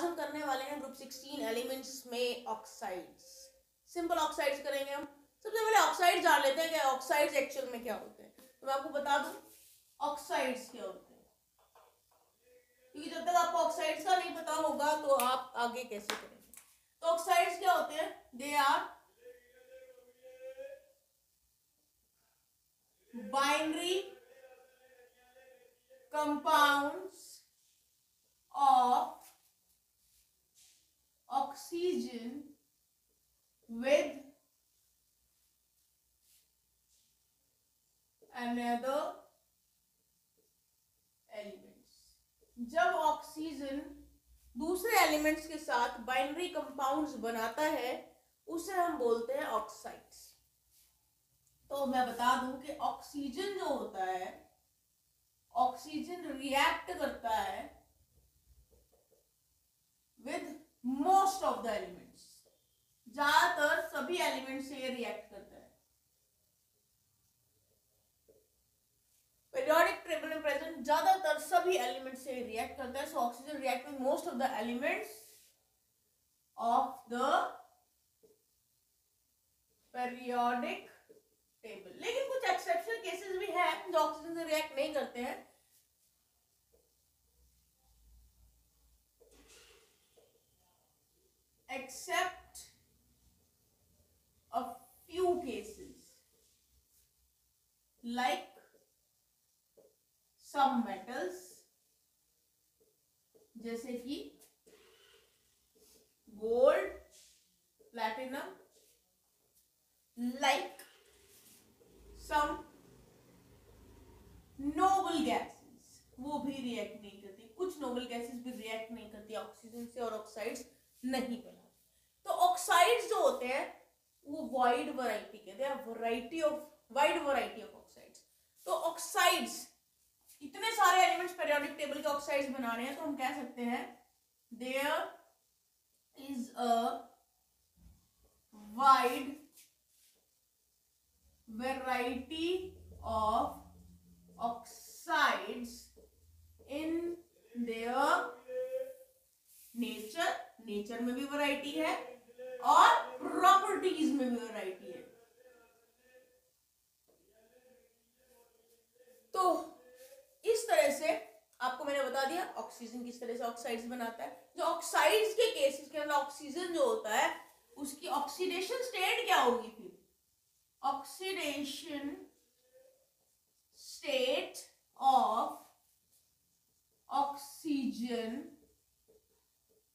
आज हम करने वाले हैं ग्रुप 16 एलिमेंट्स में ऑक्साइड्स। सिंपल ऑक्साइड्स करेंगे हम। सबसे पहले ऑक्साइड्स जान लेते हैं कि ऑक्साइड्स एक्चुअल में क्या होते हैं। तो मैं आपको बता दूं ऑक्साइड्स क्या होते हैं, क्योंकि जब तक आपको ऑक्साइड्स का नहीं पता होगा तो आप आगे कैसे करेंगे। तो ऑक्साइड्स क्या होते हैं? They are binary compounds of oxygen with another elements। जब ऑक्सीजन दूसरे एलिमेंट्स के साथ बाइनरी कंपाउंड्स बनाता है उसे हम बोलते हैं ऑक्साइड्स। तो मैं बता दूं कि ऑक्सीजन जो होता है, ऑक्सीजन रिएक्ट करता है with most of the elements. ज्यादातर सभी एलिमेंट से ये रिएक्ट करता है। पीरियोडिक टेबल में प्रेजेंट ज्यादातर सभी एलिमेंट से रिएक्ट करता है। So oxygen react with most of the elements of the periodic table. लेकिन कुछ एक्सेप्शनल केसेस भी हैं जो ऑक्सीजन से रिएक्ट नहीं करते हैं। Except a few cases like some metals, जैसे कि gold, platinum, like some noble gases, वो भी रिएक्ट नहीं करती। कुछ नोबल गैसेस भी रिएक्ट नहीं करती ऑक्सीजन से और ऑक्साइड्स नहीं बनाती। तो ऑक्साइड्स जो होते हैं वो वाइड वैरायटी के, they are wide variety of oxides. तो ऑक्साइड्स इतने सारे एलिमेंट्स पीरियोडिक टेबल के ऑक्साइड्स बना रहे हैं तो हम कह सकते हैं there is a wide variety of oxides in their nature में भी वैरायटी है और प्रॉपर्टीज में भी वैरायटी है। तो इस तरह से आपको मैंने बता दिया ऑक्सीजन किस तरह से ऑक्साइड्स बनाता है। जो ऑक्साइड्स के केसेस के अंदर ऑक्सीजन जो होता है उसकी ऑक्सीडेशन स्टेट क्या होगी? फिर oxidation state of oxygen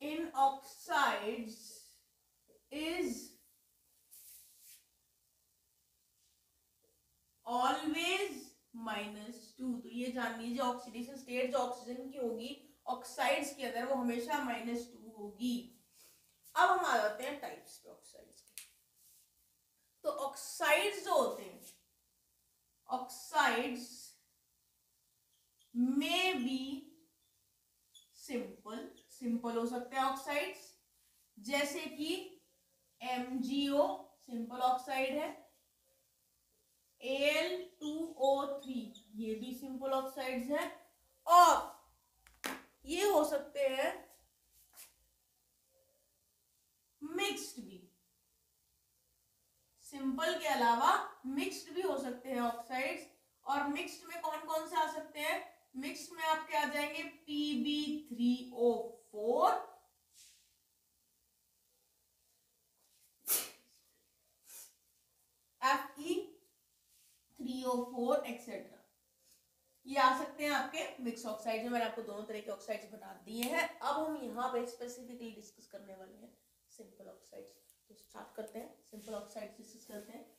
in oxides is always -2। तो ये जान लीजिए ऑक्सीडेशन स्टेट जो ऑक्सीजन की होगी ऑक्साइड्स के अंदर वो हमेशा -2 होगी। अब हम आ जाते हैं टाइप्स पे ऑक्साइड्स के। तो ऑक्साइड्स जो होते हैं, ऑक्साइड्स में बी सिंपल हो सकते हैं ऑक्साइड्स, जैसे कि MgO सिंपल ऑक्साइड है, Al2O3 ये भी सिंपल ऑक्साइड्स है। और ये हो सकते हैं मिक्स्ड भी, सिंपल के अलावा मिक्स्ड भी हो सकते हैं ऑक्साइड्स। और मिक्स्ड में कौन कौन से आ सकते हैं? मिक्स में आपके आ जाएंगे Pb3O4, Fe3O4 एक्सेट्रा। ये आ सकते हैं आपके मिक्स ऑक्साइड में। मैंने आपको दोनों तरह के ऑक्साइड्स बता दिए हैं। अब हम यहाँ पे स्पेसिफिकली डिस्कस करने वाले हैं सिंपल ऑक्साइड्स। तो स्टार्ट करते हैं, सिंपल ऑक्साइड्स डिस्कस करते हैं।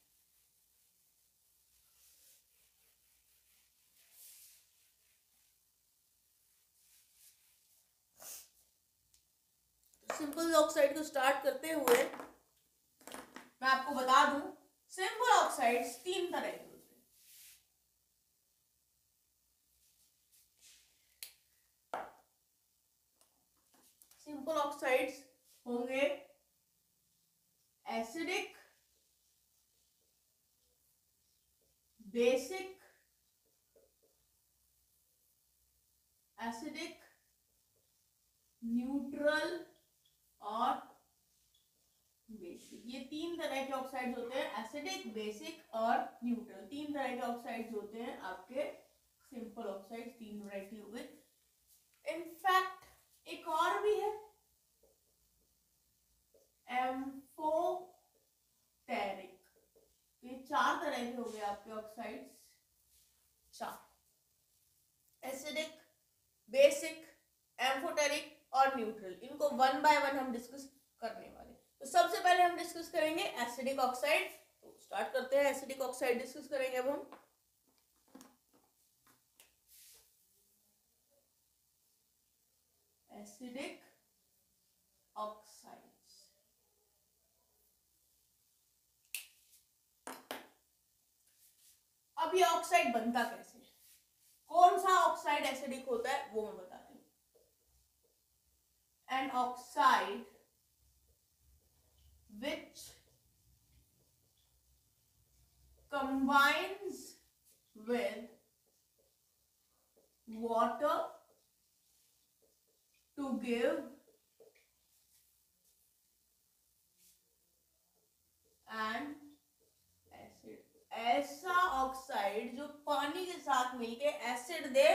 सिंपल ऑक्साइड को स्टार्ट करते हुए मैं आपको बता दूं सिंपल ऑक्साइड्स 3 तरह के होते हैं। सिंपल ऑक्साइड्स होंगे एसिडिक, बेसिक, एसिडिक न्यूट्रल और बेसिक। ये तीन तरह के ऑक्साइड्स होते हैं, एसिडिक, बेसिक और न्यूट्रल। तीन तरह के ऑक्साइड्स होते हैं आपके सिंपल ऑक्साइड, तीन वैरायटी हो गई। इनफैक्ट एक और भी है, एम्फोटेरिक। ये चार तरह के हो गए आपके ऑक्साइड्स, चार, एसिडिक, बेसिक, एम्फोटेरिक और न्यूट्रल। इनको वन बाय वन हम डिस्कस करने वाले। तो सबसे पहले हम डिस्कस करेंगे एसिडिक ऑक्साइड। तो स्टार्ट करते हैं, एसिडिक ऑक्साइड डिस्कस करेंगे अब हम। एसिडिक ऑक्साइड्स, अब ये ऑक्साइड बनता कैसे, कौन सा ऑक्साइड एसिडिक होता है वो मैं बताती हूँ। An oxide which combines with water to give an acid। ऐसा ऑक्साइड जो पानी के साथ मिलके एसिड दे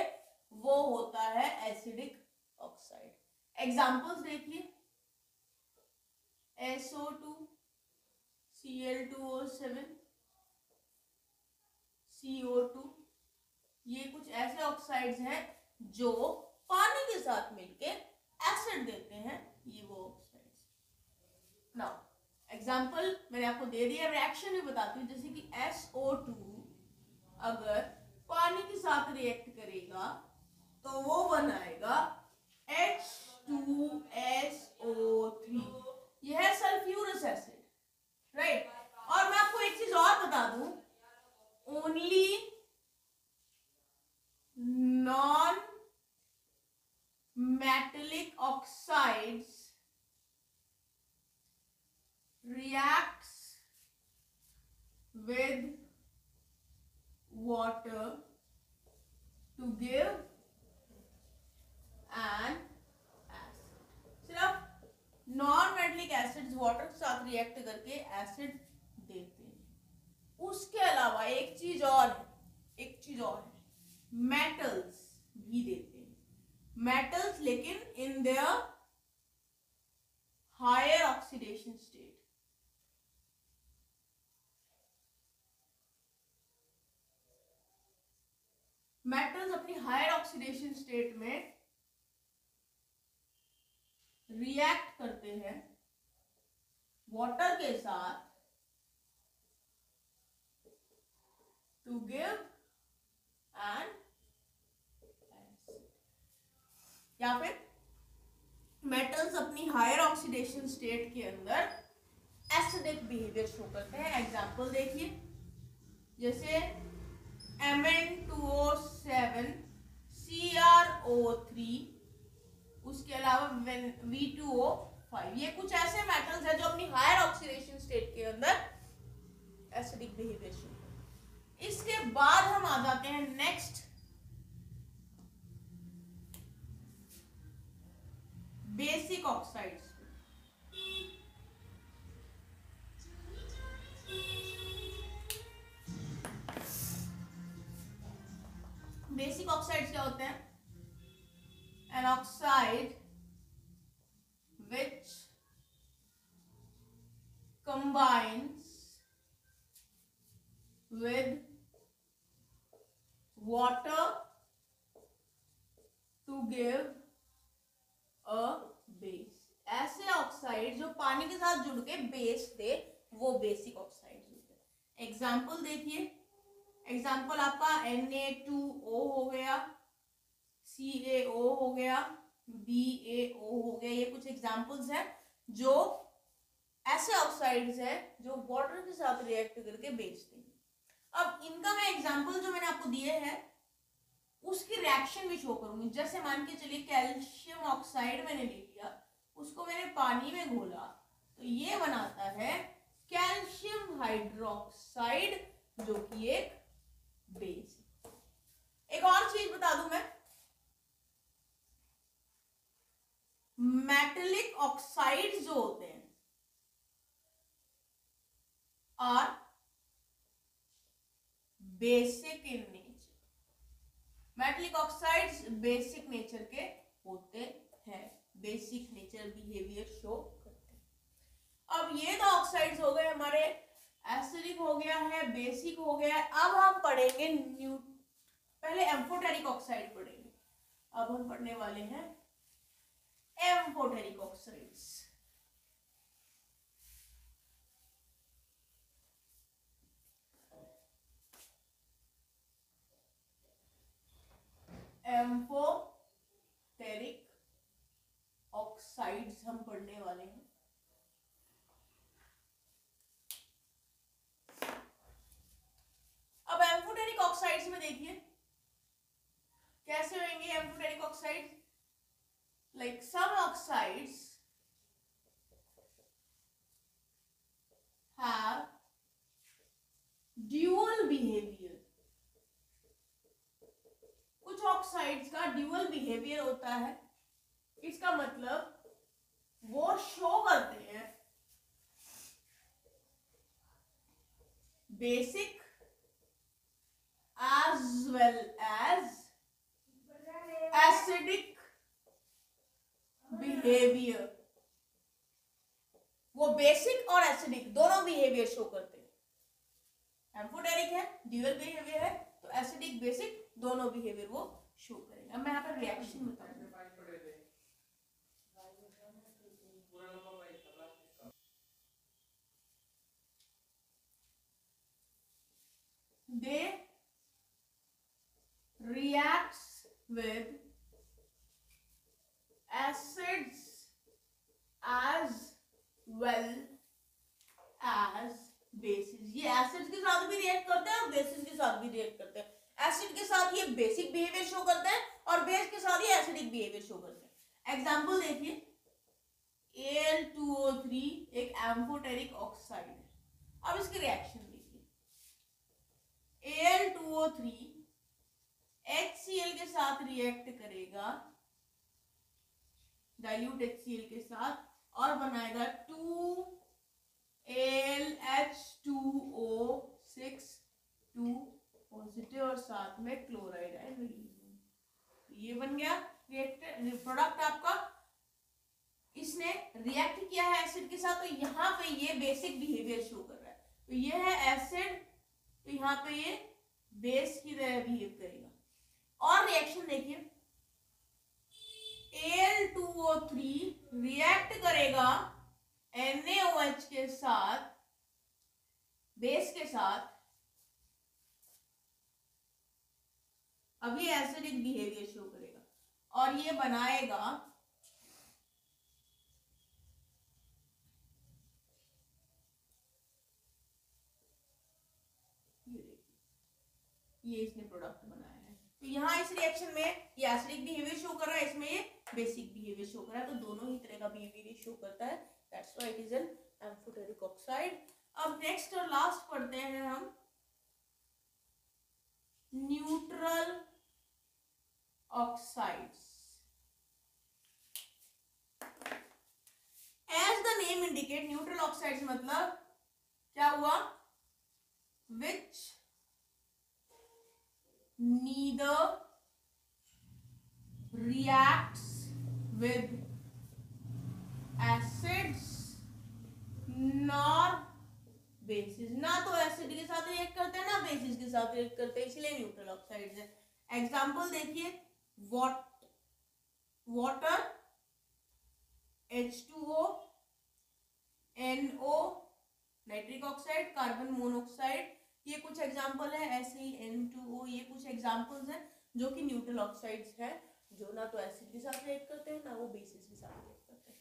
वो होता है एसिडिक ऑक्साइड। एग्जांपल्स देखिए, SO2, Cl2O7, CO2, ये कुछ ऐसे ऑक्साइड्स हैं जो पानी के साथ मिलके एसिड देते हैं, ये वो ऑक्साइड्स। नाउ एग्जांपल मैंने आपको दे दिया, रिएक्शन भी बताती हूँ। जैसे कि SO2 अगर पानी के साथ रिएक्ट करेगा तो वो बनाएगा H2SO3, यह है सल्फ्यूरस एसिड, राइट। और मैं आपको एक चीज और बता दूं, only non metallic oxides reacts with water to give an acid। सिर्फ नॉन मेटलिक एसिड्स वाटर के साथ रिएक्ट करके एसिड देते हैं। उसके अलावा एक चीज और है, मेटल्स भी देते हैं। मेटल्स लेकिन in their higher oxidation state. Metals अपनी हायर ऑक्सीडेशन स्टेट में रिएक्ट करते हैं वाटर के साथ टू गिव एन एसिड। या फिर मेटल्स अपनी हायर ऑक्सीडेशन स्टेट के अंदर एसिडिक बिहेवियर शो करते हैं। एग्जांपल देखिए, जैसे Mn2O7, CrO3, उसके अलावा V2O5, ये कुछ ऐसे मेटल्स हैं जो अपनी हायर ऑक्सीडेशन स्टेट के अंदर एसिडिक बिहेवियर शो करते हैं। इसके बाद हम आ जाते हैं next basic oxides. Basic oxides क्या होते हैं? An oxide which combines with water to give a base। ऐसे ऑक्साइड जो पानी के साथ जुड़ के बेस दे वो बेसिक ऑक्साइड्स होते हैं। एग्जाम्पल देखिए, एग्जाम्पल आपका Na2O हो गया, CaO हो गया, BaO हो गया। ये कुछ एग्जाम्पल्स हैं जो ऐसे ऑक्साइड्स हैं जो वाटर के साथ रिएक्ट करके बेचते हैं। अब इनका मैं एग्जाम्पल जो मैंने आपको दिए हैं उसकी रिएक्शन भी शो करूंगी। जैसे मान के चलिए कैल्शियम ऑक्साइड मैंने ले लिया, उसको मैंने पानी में घोला तो ये बनाता है कैल्शियम हाइड्रोक्साइड जो कि एक बेस। एक और चीज बता दूं मैं, मेटेलिक ऑक्साइड्स जो होते हैं are basic in nature. Metallic oxides basic nature के होते हैं, बेसिक नेचर बिहेवियर शो करते हैं। अब ये तो ऑक्साइड्स हो गए हमारे, एसिडिक हो गया है, बेसिक हो गया है। अब हम पढ़ेंगे पहले एम्फोटेरिक ऑक्साइड पढ़ेंगे, अब हम पढ़ने वाले हैं एम्फोटेरिक ऑक्साइड्स। एम्फोटेरिक ऑक्साइड्स हम पढ़ने वाले हैं। अब एम्फोटेरिक ऑक्साइड्स में देखिए कैसे होंगे amphoteric oxides. Like some oxides have dual behaviour. कुछ ऑक्साइड्स का ड्यूअल बिहेवियर होता है, इसका मतलब वो शो करते हैं basic as well as acidic behavior। वो बेसिक और एसिडिक दोनों बिहेवियर शो करते हैं। एम्फोटेरिक है, ड्यूअल बिहेवियर है, तो एसिडिक बेसिक दोनों बिहेवियर वो शो करेंगे। अब मैं यहाँ पर रिएक्शन बताऊंगा। They reacts with acids as well as bases। ये एसिड के साथ भी रिएक्ट करते हैं और बेसिस के साथ भी रिएक्ट करते हैं। एसिड के साथ ये बेसिक बिहेवियर शो करते हैं और बेस के साथ ये एसिडिक बिहेवियर शो करते हैं। एग्जांपल देखिए, Al2O3 एक एम्फोटेरिक ऑक्साइड है। अब इसकी रिएक्शन देखिए, Al2O3 HCl के साथ रिएक्ट करेगा, डाइल्यूट HCl के साथ, और बनाएगा 2LH2O6 2 पॉजिटिव और साथ में क्लोराइड आयन रिलीज। ये बन गया रिएक्टर प्रोडक्ट आपका। इसने रिएक्ट किया है एसिड के साथ, तो यहाँ पे ये बेसिक बिहेवियर शो कर रहा है। तो ये है एसिड, तो यहाँ पे ये बेस की तरह बिहेव करेगा। और रिएक्शन देखिए, Al2O3 रिएक्ट करेगा NaOH के साथ, बेस के साथ। अब ये एसिडिक बिहेवियर शो करेगा और ये बनाएगा ये इसने प्रोडक्ट बनाया है। तो यहाँ इस रिएक्शन में ये एसिडिक बिहेवियर शो कर रहा है, इसमें ये बेसिक बिहेवियर शो कर रहा है, तो दोनों ही तरह का बिहेवियर शो करता है। That's why it is an amphoteric oxide. अब नेक्स्ट और लास्ट पढ़ते हैं हम neutral oxides. As the name indicate, neutral oxides मतलब क्या हुआ, विच neither reacts with acids nor bases। ना तो एसिड के साथ रिएक्ट करते हैं ना बेसिस के साथ रिएक्ट करते हैं, इसलिए न्यूट्रल ऑक्साइड्स है। एग्जांपल देखिए, water H2O, NO nitric oxide, carbon monoxide, ये कुछ एग्जाम्पल है। ऐसे ही N2O, ये कुछ एग्जाम्पल्स हैं जो कि न्यूट्रल ऑक्साइड्स हैं, जो ना तो एसिड के साथ रिएक्ट करते हैं ना वो बेसिस के साथ रिएक्ट करते हैं।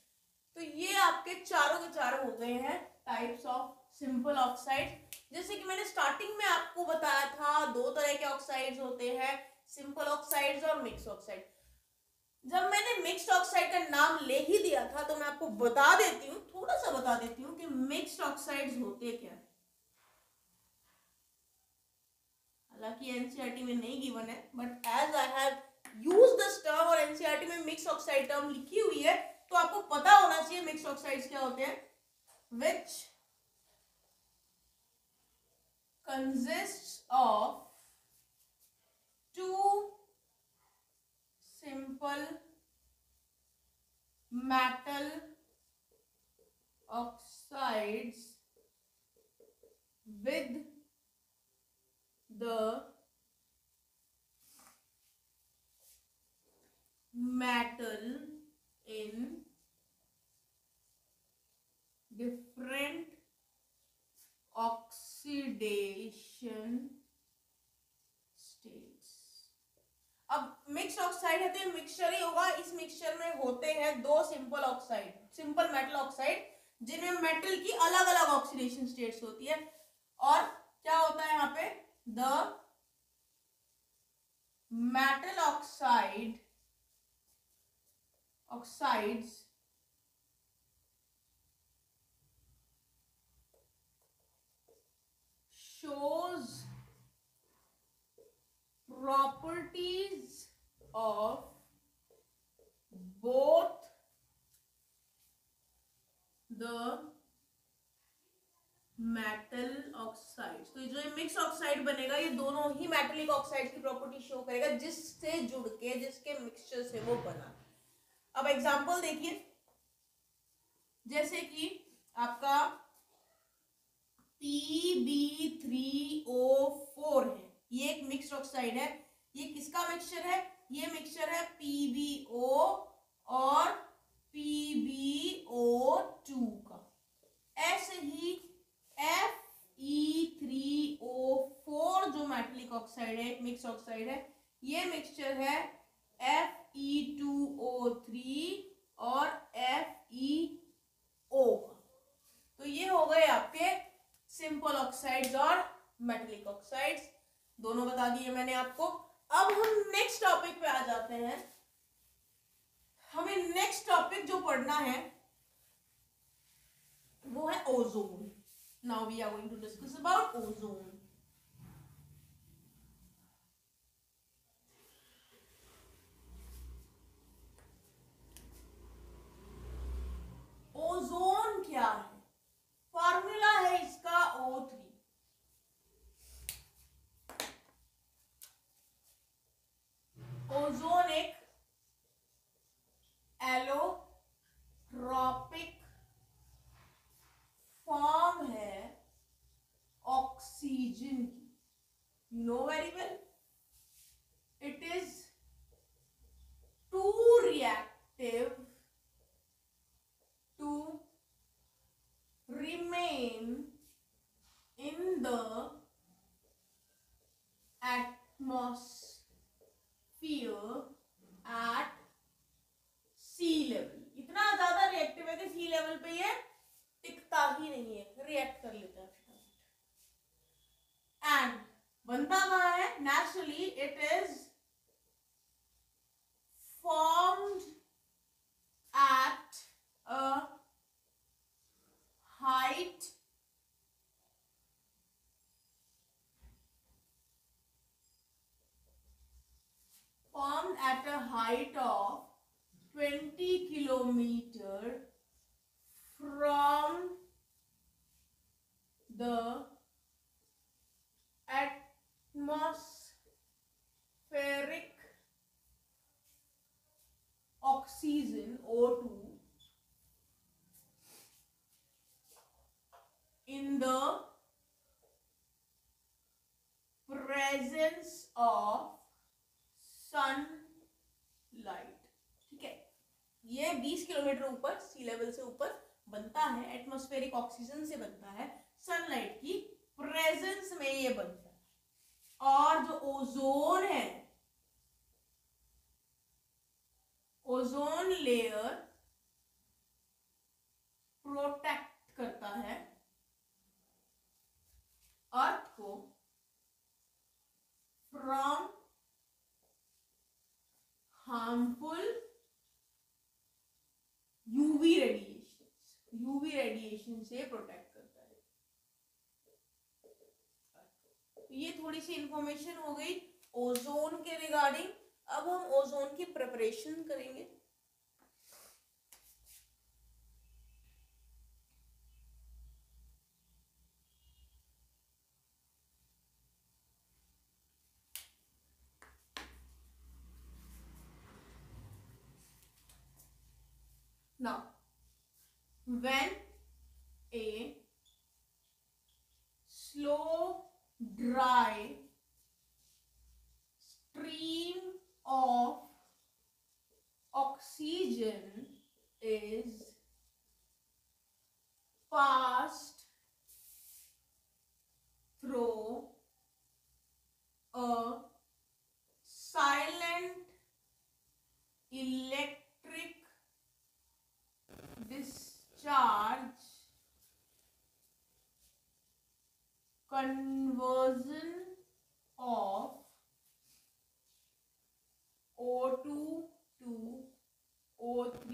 तो ये आपके चारों के चारों हो गए हैं टाइप्स ऑफ सिंपल ऑक्साइड। जैसे कि मैंने स्टार्टिंग में आपको बताया था, दो तरह के ऑक्साइड्स होते हैं, सिंपल ऑक्साइड्स और मिक्स ऑक्साइड। जब मैंने मिक्स्ड ऑक्साइड का नाम ले ही दिया था तो मैं आपको बता देती हूँ, थोड़ा सा बता देती हूँ कि मिक्स्ड ऑक्साइड्स होते क्या है। हालांकि एनसीईआरटी में नहीं गिवन है, but as I have used this term और एनसीईआरटी में मिक्स ऑक्साइड टर्म लिखी हुई है, तो आपको पता होना चाहिए मिक्स्ड ऑक्साइड्स क्या होते हैं, which consist of two simple metal oxides with the metal in different oxidation states। अब मिक्स ऑक्साइड है तो ये मिक्सचर ही होगा। इस मिक्सचर में होते हैं दो simple oxide, simple metal oxide, जिनमें मेटल की अलग अलग ऑक्सीडेशन स्टेट्स होती है। और क्या होता है यहाँ पे, the metal oxides shows properties of both the metal oxides. तो जो ये मिक्स ऑक्साइड बनेगा ये दोनों ही मेटलिक ऑक्साइड की प्रॉपर्टी शो करेगा जिससे जुड़ के, जिसके मिक्सचर से वो बना। अब एग्जांपल देखिए, जैसे कि आपका PbO4 है, ये एक मिक्स्ड ऑक्साइड है। ये किसका मिक्सचर है, ये मिक्सचर है PbO और PbO2 का। ऐसे ही Fe3O4 जो मेटलिक ऑक्साइड है, एक मिक्स ऑक्साइड है, ये मिक्सचर है Fe2O3 और FeO का। तो ये हो गए आपके सिंपल ऑक्साइड्स और मेटलिक ऑक्साइड्स, दोनों बता दिए मैंने आपको। अब हम नेक्स्ट टॉपिक पे आ जाते हैं। हमें नेक्स्ट टॉपिक जो पढ़ना है वो है ozone. Now we are going to discuss about ozone. Ozone क्या है, फॉर्मूला है इसका O3। ओजोन एक एलोट्रॉपिक फॉर्म है ऑक्सीजन की। You know very well, it is too reactive to remain in the atmosphere at sea level। इतना ज्यादा reactive है कि सी लेवल पे ये टिकता ही नहीं है, रिएक्ट कर लेता है। एंड बनता कहाँ है, naturally it is formed at a height formed at a height of 20 kilometer from the atmospheric oxygen O2 in the presence of sunlight। ठीक है, ये 20 किलोमीटर ऊपर सी लेवल से ऊपर बनता है, एटमॉस्फेरिक ऑक्सीजन से बनता है, सनलाइट की प्रेजेंस में ये बनता है। और जो ओजोन है, ओजोन लेयर प्रोटेक्ट करता है अर्थ को फ्रॉम हार्मफुल यूवी रेडिएशन से प्रोटेक्ट करता है। ये थोड़ी सी इंफॉर्मेशन हो गई ओजोन के रिगार्डिंग। अब हम ओजोन की प्रिपरेशन करेंगे। now when a slow dry stream of oxygen is passed through a silent electric discharge, conversion of O2 to O3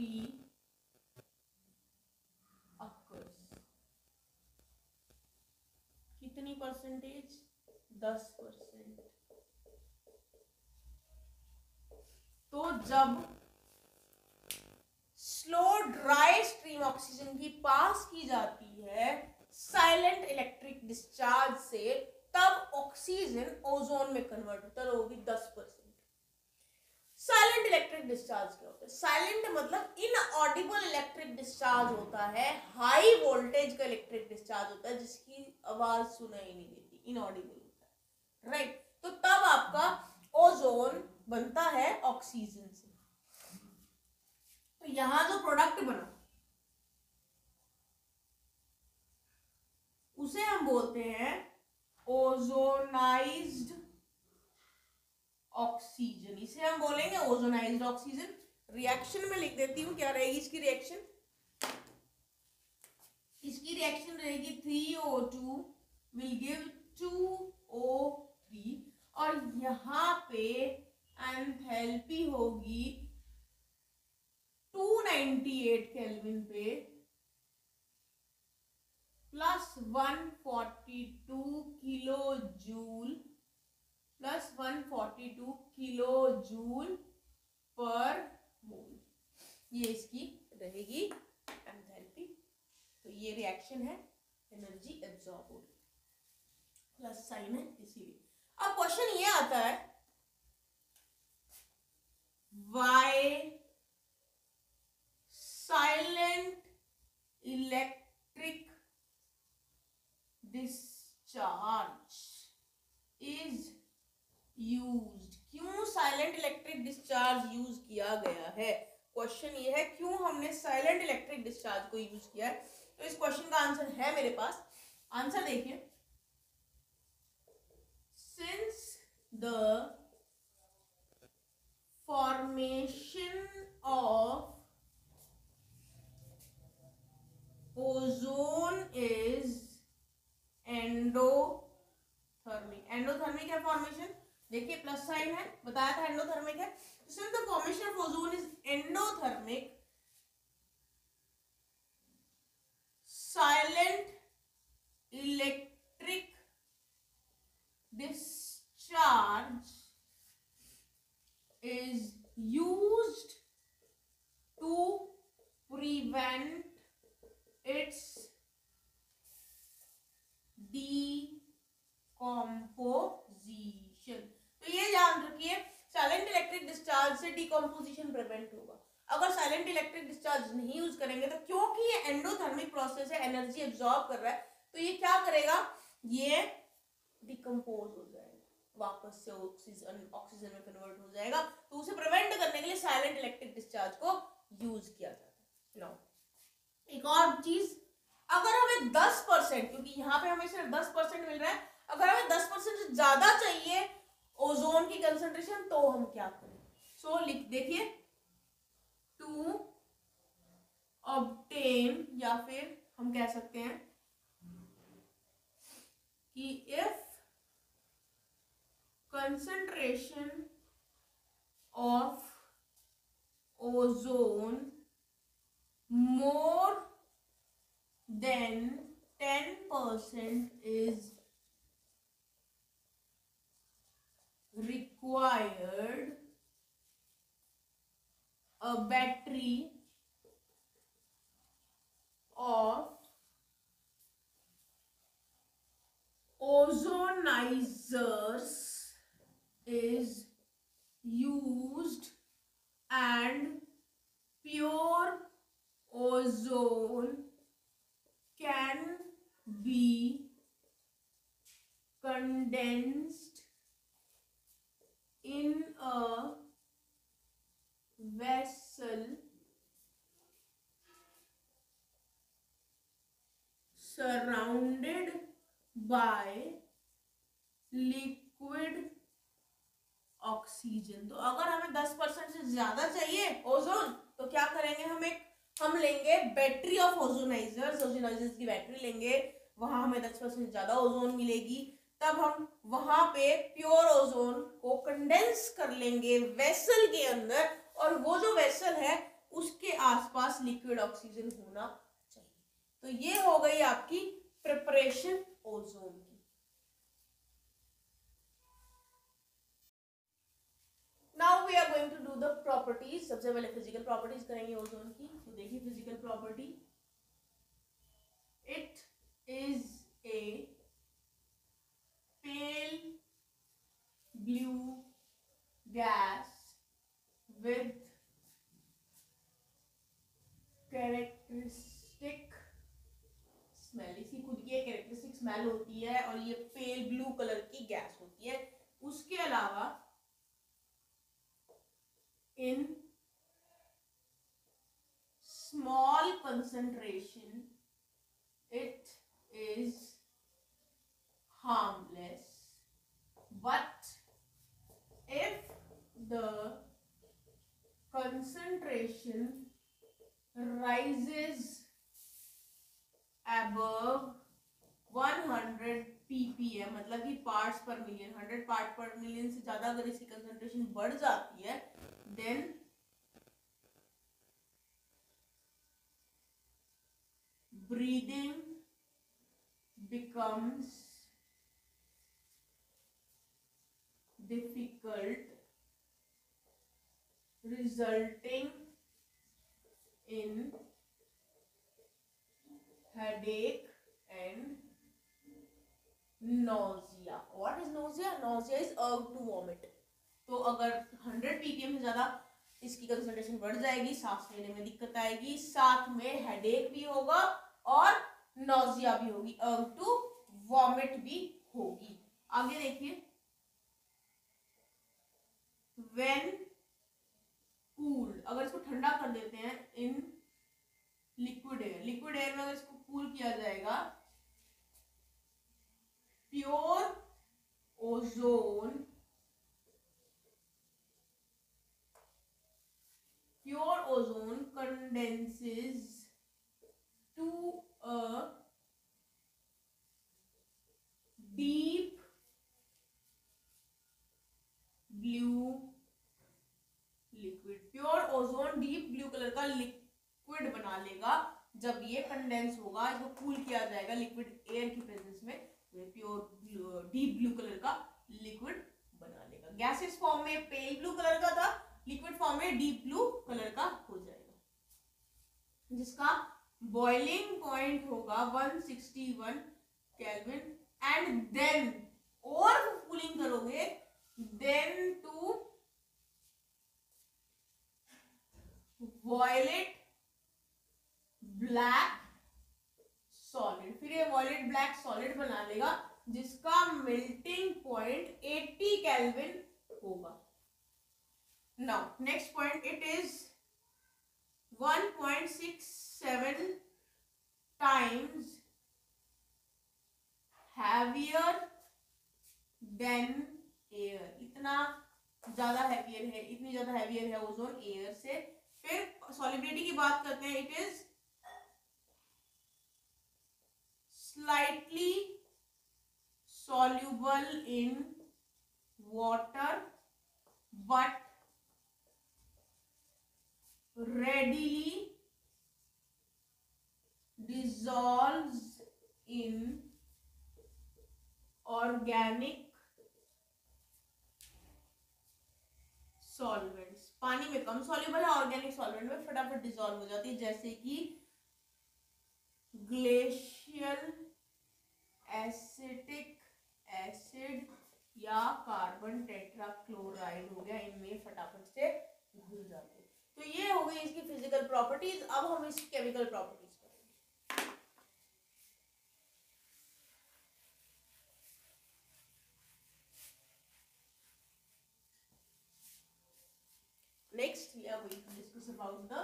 occurs. कितनी परसेंटेज? 10%। तो जब स्लो ड्राई स्ट्रीम ऑक्सीजन की पास की जाती है साइलेंट इलेक्ट्रिक डिस्चार्ज से, तब ऑक्सीजन ओजोन में कन्वर्ट होता है, वो भी 10%। साइलेंट इलेक्ट्रिक डिस्चार्ज क्या होता है? साइलेंट मतलब इनऑडिबल इलेक्ट्रिक डिस्चार्ज होता है, हाई वोल्टेज का इलेक्ट्रिक डिस्चार्ज होता है जिसकी आवाज सुनाई नहीं देती, इनऑडिबल होता है, राइट। तो तब आपका ओजोन बनता है ऑक्सीजन से। तो यहां जो प्रोडक्ट बना उसे हम बोलते हैं ओजोनाइज्ड ऑक्सीजन। इसे हम बोलेंगे ओजोनाइज्ड ऑक्सीजन। रिएक्शन में लिख देती हूं, क्या रहेगी इसकी रिएक्शन? इसकी रिएक्शन रहेगी 3O2 विल गिव 2O3, और यहां पे एंथैल्पी होगी 298 केल्विन पे plus 142 kilo joule plus 142 kilo joule per mole, ये इसकी रहेगी एंथैल्पी। तो ये रिएक्शन है, एनर्जी एब्जॉर्ब होगी, प्लस साइन है इसीलिए। अब क्वेश्चन ये आता है why silent electric discharge is used. क्यों साइलेंट इलेक्ट्रिक डिस्चार्ज यूज किया गया है? क्वेश्चन ये है क्यों हमने साइलेंट इलेक्ट्रिक डिस्चार्ज को यूज किया है। तो इस क्वेश्चन का आंसर है मेरे पास। आंसर देखिए, since the formation of ozone is endothermic. Endothermic है फॉर्मेशन, देखिए प्लस साइन है, बताया था एंडोथर्मिक है। Since the formation of ozone is endothermic, silent electric discharge is used to prevent its decomposition। तो ये जान रखिए, साइलेंट इलेक्ट्रिक डिस्चार्ज से डिकम्पोजिशन प्रिवेंट होगा। अगर साइलेंट इलेक्ट्रिक डिस्चार्ज नहीं यूज करेंगे तो क्योंकि ये एंडोथर्मिक प्रोसेस है, एनर्जी एब्जॉर्ब कर रहा है, तो ये क्या करेगा, ये डिकम्पोज हो जाएगा, वापस से ऑक्सीजन में कन्वर्ट हो जाएगा। तो उसे प्रिवेंट करने के लिए साइलेंट इलेक्ट्रिक डिस्चार्ज को यूज किया जाता है। एक और चीज, अगर हमें 10%, क्योंकि यहाँ पे हमें सिर्फ 10% मिल रहा है, अगर हमें 10% से ज्यादा चाहिए ओजोन की कंसंट्रेशन, तो हम क्या करें? सो लिख देखिए, टू ऑब्टेन, या फिर हम कह सकते हैं कि if concentration of ozone more than 10% is required, a battery of ozonizers is used and pure ozone can be condensed in a vessel surrounded by liquid oxygen. तो अगर हमें 10% से ज्यादा चाहिए ओजोन तो क्या करेंगे, हम लेंगे बैटरी ऑफ ओजोनाइजर्स, ओजोनाइजर्स की बैटरी लेंगे, वहां हमें 10% ज्यादा ओजोन मिलेगी। तब हम वहां पे प्योर ओजोन को कंडेंस कर लेंगे वेसल के अंदर, और वो जो वेसल है उसके आसपास लिक्विड ऑक्सीजन होना चाहिए। तो ये हो गई आपकी प्रिपरेशन ओजोन की। Now we are going to do the properties. सबसे पहले फिजिकल प्रॉपर्टीज करेंगे ओजोन की। तो देखिए physical property, it is a pale blue gas with characteristic smell. इसकी खुद की एक कैरेक्टरिस्टिक स्मेल होती है और ये पेल ब्लू कलर की गैस होती है। उसके अलावा in small concentration it is harmless, but if the concentration rises above 100 ppm, मतलब कि पार्ट्स पर मिलियन, 100 पार्ट पर मिलियन से ज्यादा अगर इसकी कंसंट्रेशन बढ़ जाती है, then breathing becomes difficult, resulting in headache and nausea. What is nausea? Nausea is urge to vomit. तो अगर 100 ppm से ज्यादा इसकी कंसंट्रेशन बढ़ जाएगी, सांस लेने में दिक्कत आएगी, साथ में हेडेक भी होगा और नोजिया भी होगी, अर्ज टू वॉमिट भी होगी। आगे देखिए, व्हेन कूल्ड, अगर इसको ठंडा कर देते हैं in liquid air, liquid air में अगर इसको कूल किया जाएगा, pure ozone condenses to a deep blue liquid। Pure ozone deep blue colour का लिक्विड बना लेगा जब ये कंडेंस होगा, इसको कूल किया जाएगा लिक्विड एयर की प्रेजेंस में, तो प्योर डीप ब्लू कलर का लिक्विड बना लेगा। गैसेस फॉर्म में पेल ब्लू कलर का था, लिक्विड फॉर्म में डीप ब्लू कलर का हो जाएगा, जिसका बॉइलिंग पॉइंट होगा 161 केल्विन। एंड देन और कूलिंग करोगे, then to violet black solid, फिर ये वॉयलेट ब्लैक सॉलिड बना लेगा जिसका मेल्टिंग पॉइंट 80 केल्विन होगा। Now next point, it is 1.67 times heavier than air। इतना ज्यादा हैवियर है, इतनी ज्यादा हैवियर है ओजोन एयर से। फिर सॉलिबिलिटी की बात करते हैं, it is slightly soluble in water but readily dissolves in organic solvents. पानी में कम सॉल्युबल है, ऑर्गेनिक सॉल्वेंट में फटाफट डिसॉल्व हो जाती है, जैसे कि ग्लेशियल एसिटिक एसिड या कार्बन टेट्राक्लोराइड हो गया, इनमें फटाफट से घुल जाते हैं। तो ये हो गई इसकी फिजिकल प्रॉपर्टीज। अब हम इसकी केमिकल प्रॉपर्टीज करेंगे। Next we are going to discuss about the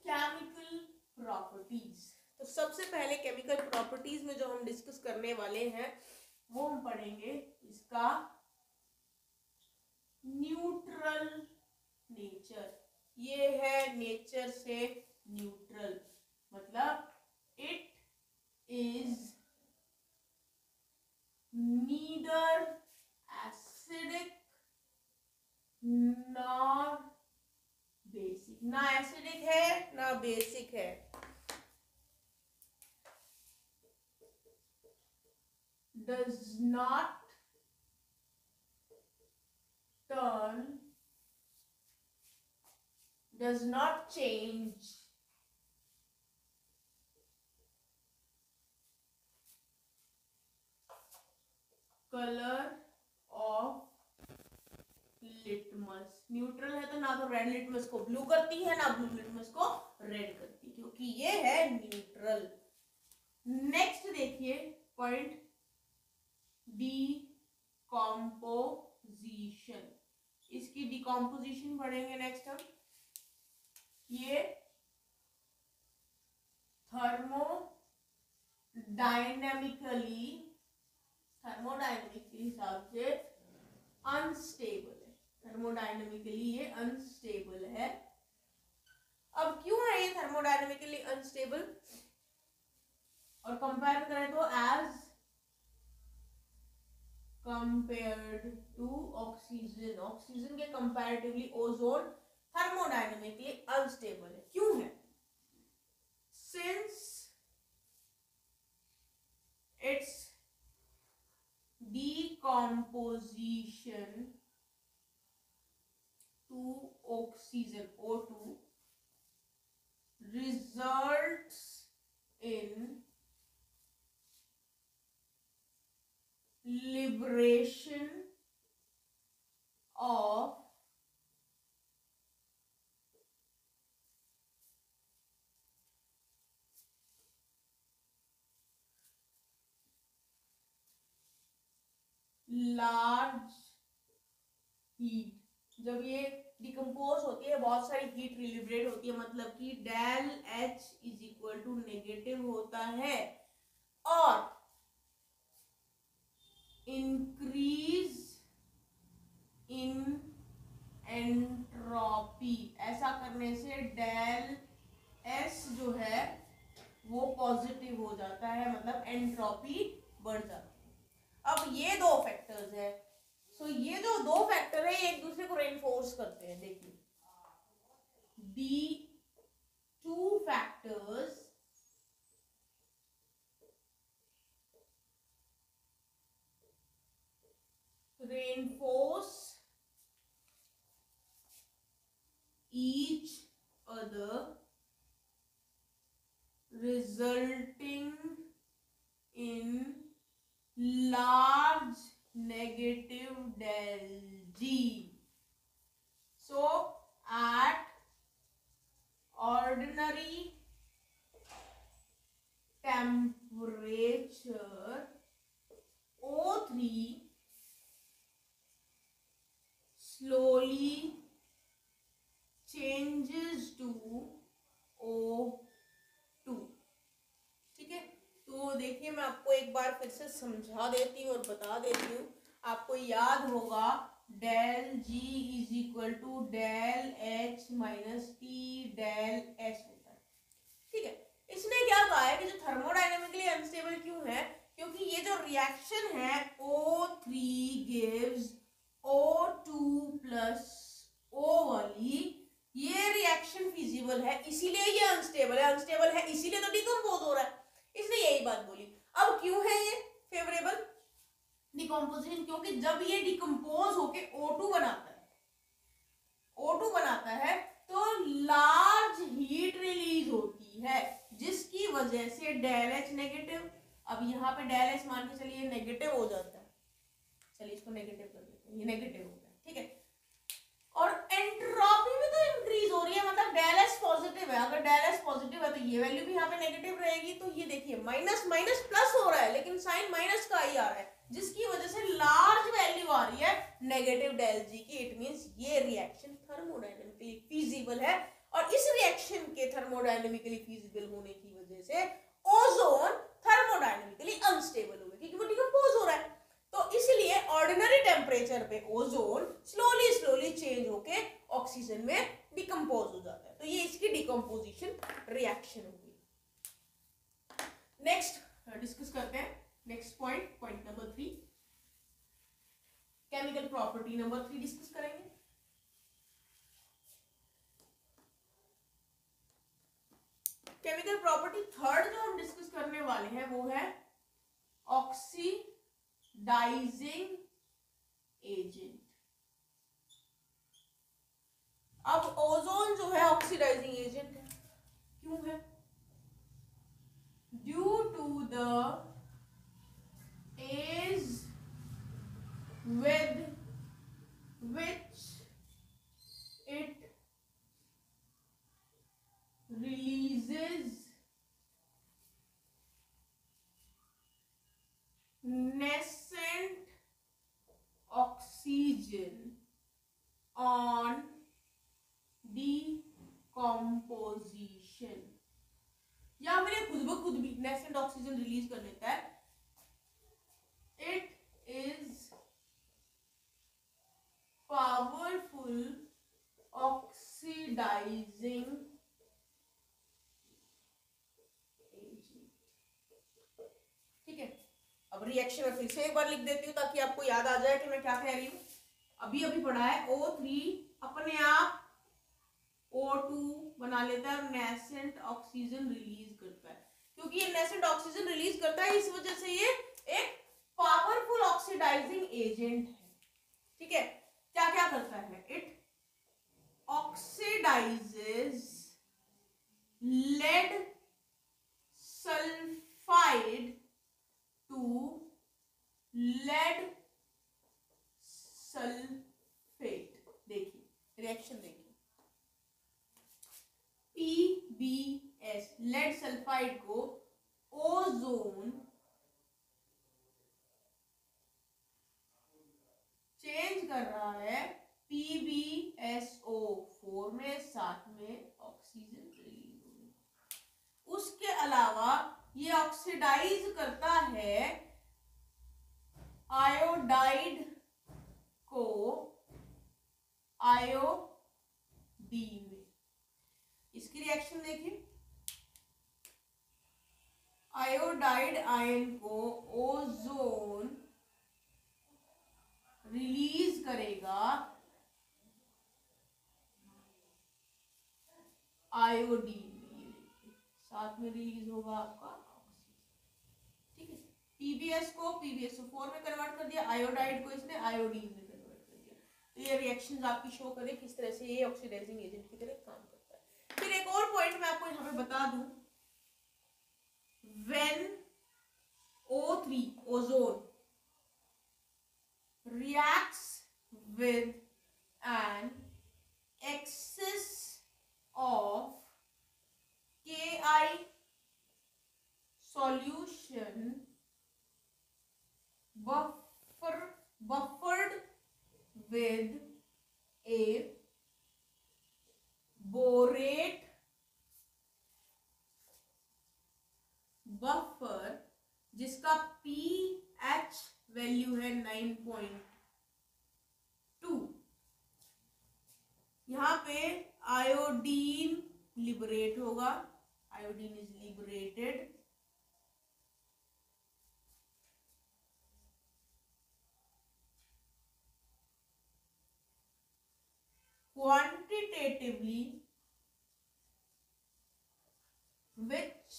chemical properties. तो सबसे पहले केमिकल प्रॉपर्टीज में जो हम डिस्कस करने वाले हैं वो हम पढ़ेंगे इसका न्यूट्रल नेचर। ये है नेचर से न्यूट्रल, मतलब it is neither acidic nor basic. ना एसिडिक है ना बेसिक है। Does not turn, does not change color of litmus. Neutral है तो ना तो रेड लिटमस को ब्लू करती है ना ब्लू लिटमस को रेड करती, क्योंकि ये है न्यूट्रल। नेक्स्ट देखिए पॉइंट डिकम्पोजिशन। इसकी डिकम्पोजिशन पढ़ेंगे नेक्स्ट हम। ये थर्मोडायनेमिकली हिसाब से अनस्टेबल है। थर्मोडायनेमिकली ये अनस्टेबल है। अब क्यों है ये थर्मोडायनेमिकली अनस्टेबल? और कंपेयर करें तो as compared to oxygen, oxygen के कंपैरेटिवली ओजोन थर्मोडायनेमिकली अनस्टेबल है। क्यों है? Since it's decomposition to oxygen O2 results in liberation of large heat. जब ये डिकम्पोज होती है बहुत सारी हीट लिबरेट होती है, मतलब कि del H is equal to negative होता है और इंक्रीज इन एंट्रोपी। ऐसा करने से डेल S जो है वो पॉजिटिव हो जाता है, मतलब एंट्रोपी बढ़ जाती है। अब ये दो फैक्टर्स है। सो ये जो दो फैक्टर है ये एक दूसरे को रेनफोर्स करते हैं। देखिए the two factors reinforce each other resulting in large negative del G. So at ordinary temperature O3 slowly changes to O2। ठीक है, तो देखिए मैं आपको एक बार फिर से समझा देती हूँ और बता देती हूँ। आपको याद होगा del G is equal to del H minus T del S होता है। ठीक है, इसने क्या कहा है कि जो थर्मोडायनेमिकली अनस्टेबल क्यों है, क्योंकि ये जो रिएक्शन है O3 gives O2 plus O वाली, ये रिएक्शन फिजिबल है इसीलिए ये अनस्टेबल है। अनस्टेबल है इसीलिए तो डिकम्पोज हो रहा है। इसने यही बात बोली। अब क्यों है ये फेवरेबल डिकम्पोजिशन? क्योंकि जब ये डिकम्पोज होके O2 बनाता है तो लार्ज हीट रिलीज होती है, जिसकी वजह से डेल H नेगेटिव। अब यहाँ पे डेल H मान के चलिए नेगेटिव हो जाता है। चलिए इसको नेगेटिव कर देते हैं, ये नेगेटिव हो गया। ठीक है, इंक्रीज हो रही है, मतलब डेल एस पॉजिटिव है। अगर डेल एस पॉजिटिव है तो ये वैल्यू भी यहाँ पे नेगेटिव रहेगी। तो ये देखिए माइनस माइनस प्लस हो रहा है, लेकिन साइन माइनस का ही आ रहा है, जिसकी वजह से लार्ज वैल्यू आ रही है नेगेटिव डेल जी की। इट मींस ये रिएक्शन थर्मोडायनेमिकली फीजिबल है, और इस रिएक्शन के थर्मोडायनेमिकली फीजिबल होने की वजह से ओजोन थर्मोडायनेमिकली अनस्टेबल हो गया, क्योंकि वो डिकम्पोज हो रहा है। तो इसलिए ऑर्डिनरी टेम्परेचर पे ओजोन स्लोली स्लोली चेंज होके ऑक्सीजन में डिकम्पोज हो जाता है। तो ये इसकी डिकम्पोजिशन रिएक्शन होगी। नेक्स्ट डिस्कस करते हैं next point, point number 3, chemical property number 3 discuss करेंगे। केमिकल प्रॉपर्टी थर्ड जो हम डिस्कस करने वाले हैं वो है ऑक्सीडाइजिंग एजेंट। अब ओजोन जो है ऑक्सीडाइजिंग एजेंट है, क्यों है? Due to the ease with which it releases nascent oxygen on decomposition, या फिर खुद ब खुद भी nascent oxygen रिलीज कर लेता है। It is powerful oxidizing agent। ठीक है, अब रिएक्शन में फिर से एक बार लिख देती हूँ ताकि आपको याद आ जाए कि मैं क्या कह रही हूँ। अभी अभी पढ़ा है O3 अपने आप O2 बना लेता है और नेसेंट ऑक्सीजन रिलीज करता है। क्योंकि ये नेसेंट ऑक्सीजन रिलीज करता है, इस वजह से ये एक पावरफुल ऑक्सीडाइजिंग एजेंट है। ठीक है, क्या क्या करता है? It oxidises lead sulphide to lead sulphate. देखिए रिएक्शन देखिए, PbS लेड सल्फाइड को ओजोन चेंज कर रहा है PbSO4 में, साथ में ऑक्सीजन रिलीज हो रही है। उसके अलावा ये ऑक्सीडाइज करता है आयोडाइड को आयोडीन में। इसकी रिएक्शन देखिए, आयोडाइड आयन को ओजोन रिलीज करेगा आयोडीन में, साथ में रिलीज होगा आपका ऑक्सीजन। ठीक है, पीबीएस को PbSO4 में कन्वर्ट कर दिया, आयोडाइड को इसने आयोडीन में कन्वर्ट कर दिया। तो ये रिएक्शंस आपकी शो करें किस तरह से ये ऑक्सीडाइजिंग एजेंट की तरह काम करता है। फिर एक और पॉइंट मैं आपको यहाँ पे बता दूं, when O3 ozone reacts with an excess of Ki solution buffered with a borate buffer जिसका pH वैल्यू है 9.2। यहाँ पे आयोडीन लिबरेट होगा, iodine is liberated, quantitatively, which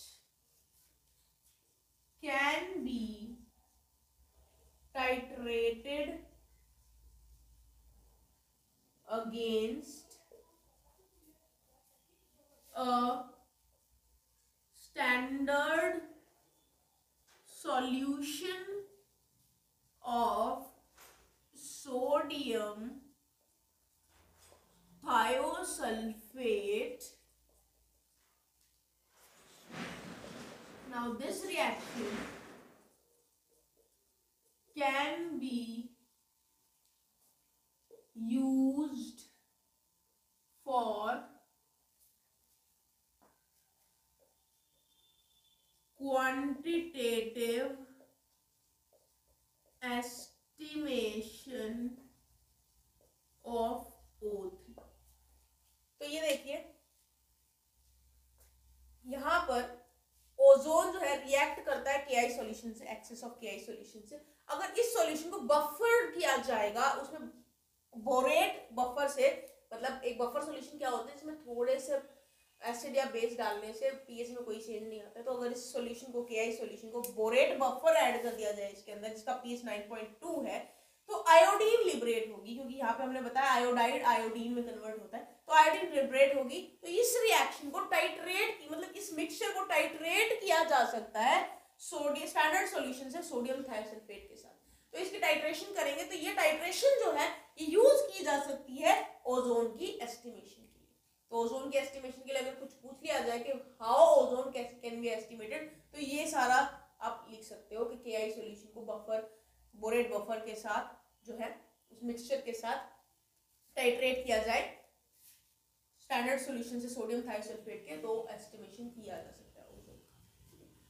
can be titrated against a standard solution of sodium thiosulfate quantitative estimation of O3। तो ये देखिए यहां पर ओजोन जो है रिएक्ट करता है Ki सॉल्यूशन से, एक्सेस ऑफ Ki सॉल्यूशन से। अगर इस सॉल्यूशन को बफर किया जाएगा उसमें बोरेट बफर से, मतलब एक बफर सॉल्यूशन क्या होता है जिसमें थोड़े से एसिड या बेस डालने से पीएच में कोई चेंज नहीं आता है। तो अगर इस सॉल्यूशन को Ki सॉल्यूशन को बोरेट बफर ऐड कर दिया जाए इसके अंदर जिसका पीएच 9.2 है, तो आयोडीन लिबरेट होगी, क्योंकि यहाँ पे हमने बताया आयोडाइड आयोडीन में कन्वर्ट होता है, तो आयोडीन लिबरेट होगी। तो इस रिएक्शन को टाइट्रेट की, मतलब इस मिक्सचर को टाइट्रेट किया जा सकता है सोडियम स्टैंडर्ड सॉल्यूशन से सोडियम थायोसल्फेट के साथ। तो इसकी टाइट्रेशन करेंगे तो ये टाइट्रेशन जो है ये यूज की जा सकती है ओजोन की एस्टिमेशन के लिए। तो ओजोन की एस्टिमेशन के लिए अगर कुछ पूछ लिया जाए कि how ozone can be estimated, तो ये सारा आप लिख सकते हो कि Ki सॉल्यूशन को बफर बोरेट बफर के साथ जो है उस मिक्सचर के साथ टाइट्रेट किया जाए स्टैंडर्ड सॉल्यूशन से सोडियम थायोसल्फेट के, तो एस्टिमेशन किया जा सकता है ओजोन का।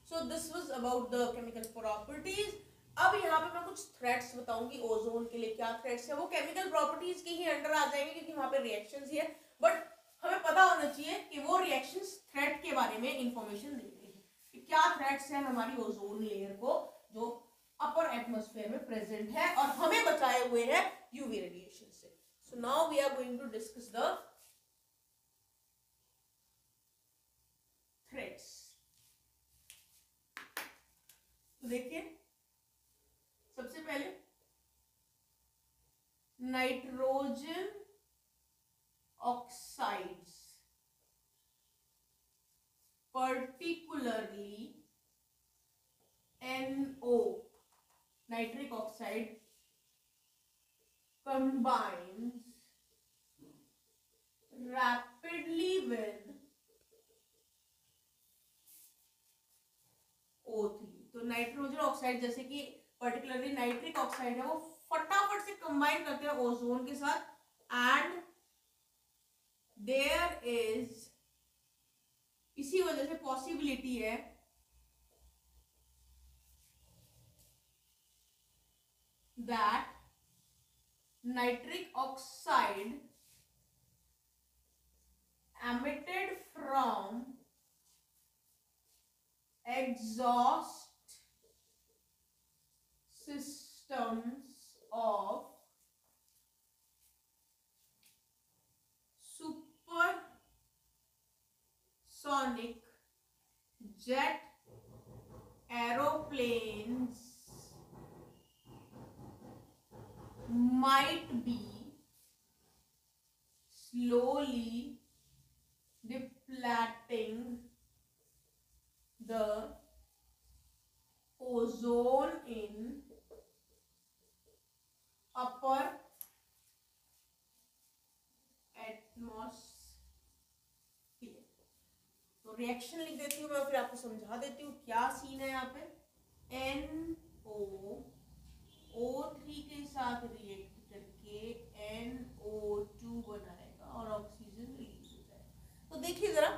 So this was about the chemical properties. अब यहाँ पे मैं कुछ थ्रेड्स बताऊंगी ओजोन के लिए। क्या थ्रेड्स है वो केमिकल प्रॉपर्टीज के ही अंडर आ जाएंगे क्योंकि वहां पे रिएक्शंस ही है, बट हमें पता होना चाहिए कि वो रिएक्शंस थ्रेड के बारे में इंफॉर्मेशन देते हैं कि क्या थ्रेड्स है हमारी ओजोन लेयर को जो अपर एटमॉस्फेयर में प्रेजेंट है और हमें बचाए हुए है यूवी रेडिएशन से। So now we are going to discuss the threats. तो देखिए सबसे पहले nitrogen oxides, particularly NO, nitric oxide, combines rapidly with O3। तो नाइट्रोजन ऑक्साइड जैसे कि पर्टिकुलरली नाइट्रिक ऑक्साइड है वो फटाफट से कंबाइन करते हैं ओजोन के साथ, एंड देयर इज, इसी वजह से पॉसिबिलिटी है that nitric oxide emitted from exhaust systems of supersonic jet aeroplanes might be slowly depleting the ozone in upper atmosphere। तो रिएक्शन लिख देती हूँ मैं, फिर आपको समझा देती हूँ क्या सीन है यहाँ पे। NO3 के साथ रिएक्ट करके NO2 बनाएगा और ऑक्सीजन रिलीज हो जाएगा। तो देखिए जरा,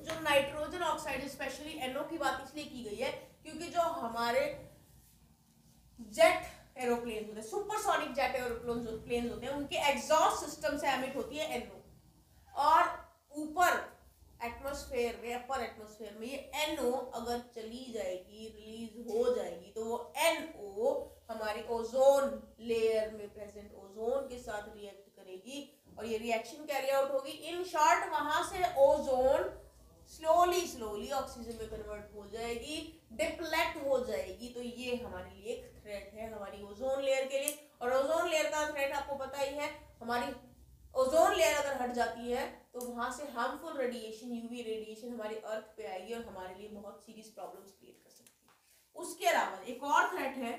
जो नाइट्रोजन ऑक्साइड स्पेशली NO की बात इसलिए की गई है क्योंकि जो हमारे जेट एरोप्लेन होते हैं, सुपरसोनिक जेट एरोप्लेन होते हैं, उनके एग्जॉस्ट सिस्टम से एमिट होती है NO, और ऊपर एटमॉस्फेयर में, अपर एटमॉस्फेयर में ये NO अगर चली जाएगी, रिलीज हो जाएगी, तो वो NO हमारी ओजोन लेयर में प्रेजेंट ओजोन के साथ रिएक्ट करेगी और ये रिएक्शन कैरी आउट होगी। इन शॉर्ट वहां से ओजोन स्लोली ऑक्सीजन में कन्वर्ट हो जाएगी, डिप्लेक्ट हो जाएगी। तो ये हमारे लिए एक थ्रेट है हमारी ओजोन लेयर के लिए। और ओजोन लेयर का थ्रेट आपको पता ही है, हमारी ओजोन लेयर अगर हट जाती है तो वहां से हार्मफुल रेडिएशन, यूवी रेडिएशन हमारी अर्थ पे आएगी और हमारे लिए बहुत सीरियस प्रॉब्लम्स क्रिएट कर सकती है। उसके अलावा एक और थ्रेट है,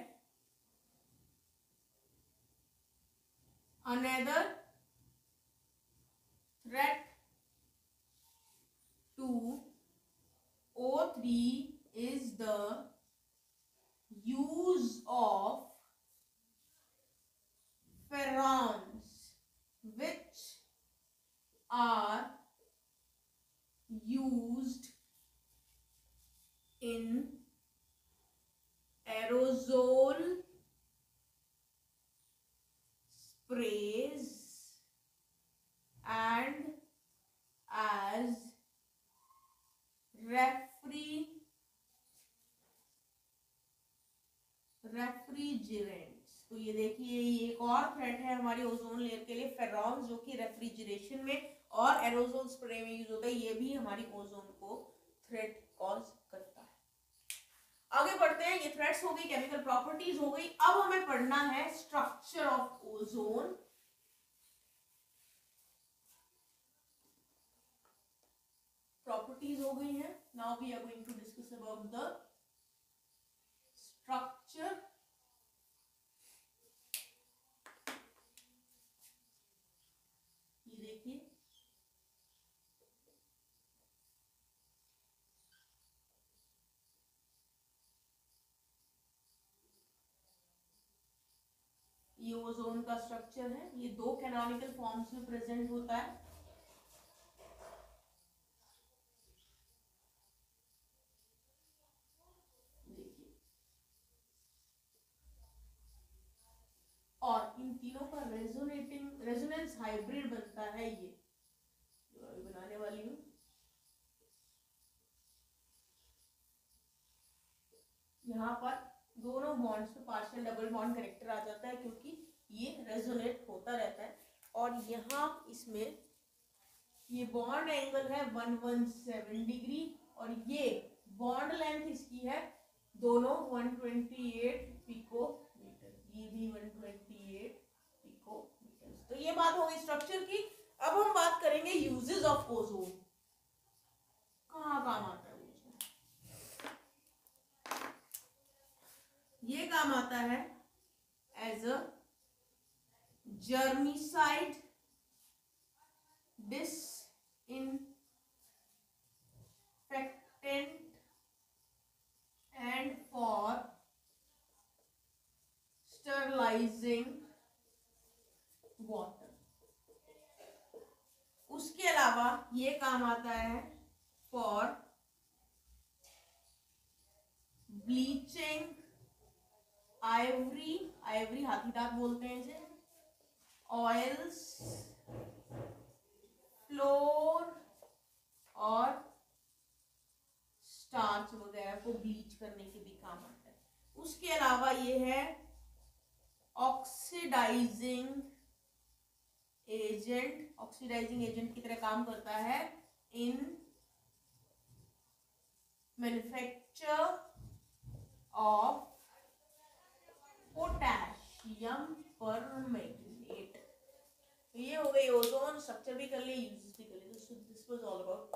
another threat to O3 is the use of ferrons which are used ozone sprays and as refrigerants. तो ये देखिए ये एक और थ्रेट है हमारी ओजोन लेयर के लिए, फेरॉन्स, जो कि रेफ्रिजरेशन में और एरोसोल स्प्रे में यूज होता है। ये भी हमारी ओजोन को थ्रेट कॉज करता है। आगे बढ़ते हैं, ये थ्रेट्स हो गई, केमिकल प्रॉपर्टीज हो गई। अब हमें पढ़ना है स्ट्रक्चर ऑफ ओजोन। प्रॉपर्टीज हो गई हैं। Now we are going to discuss about the structure. ये देखिए ये ओजोन का स्ट्रक्चर है। ये दो कैनोनिकल फॉर्म्स में प्रेजेंट होता है। देखिए, और इन तीनों का रेजोनेंस हाइब्रिड बनता है, ये जो अभी बनाने वाली हूं। यहाँ पर दोनों बॉन्ड्स पे पार्शियल डबल बॉन्ड कैरेक्टर आ जाता है, क्योंकि ये रेजोनेट होता रहता है। और यहाँ इसमें ये बॉन्ड एंगल है 117 डिग्री, और ये बॉन्ड लेंथ इसकी है दोनों 128 पिकोमीटर, ये भी 128 पिकोमीटर। तो ये बात हो गई स्ट्रक्चर की। अब हम बात करेंगे यूजेस ऑफ ओजोन, कहाँ काम आता है ओजोन। ये काम आता है as a germicide, disinfectant and for sterilizing water। उसके अलावा ये काम आता है फॉर ब्लीचिंग आइवरी, आइवरी हाथी दांत बोलते हैं इसे, ऑयल्स, फ्लोर और स्टार्च वगैरह को ब्लीच करने के भी काम आता है। उसके अलावा ये है ऑक्सीडाइजिंग एजेंट, ऑक्सीडाइजिंग एजेंट की तरह काम करता है इन मैन्युफैक्चर ऑफ पोटेशियम परमैंगनेट। ये हो गई ओजोन, स्ट्रक्चर भी कर लिए, यूजेस भी कर लिए। This was all about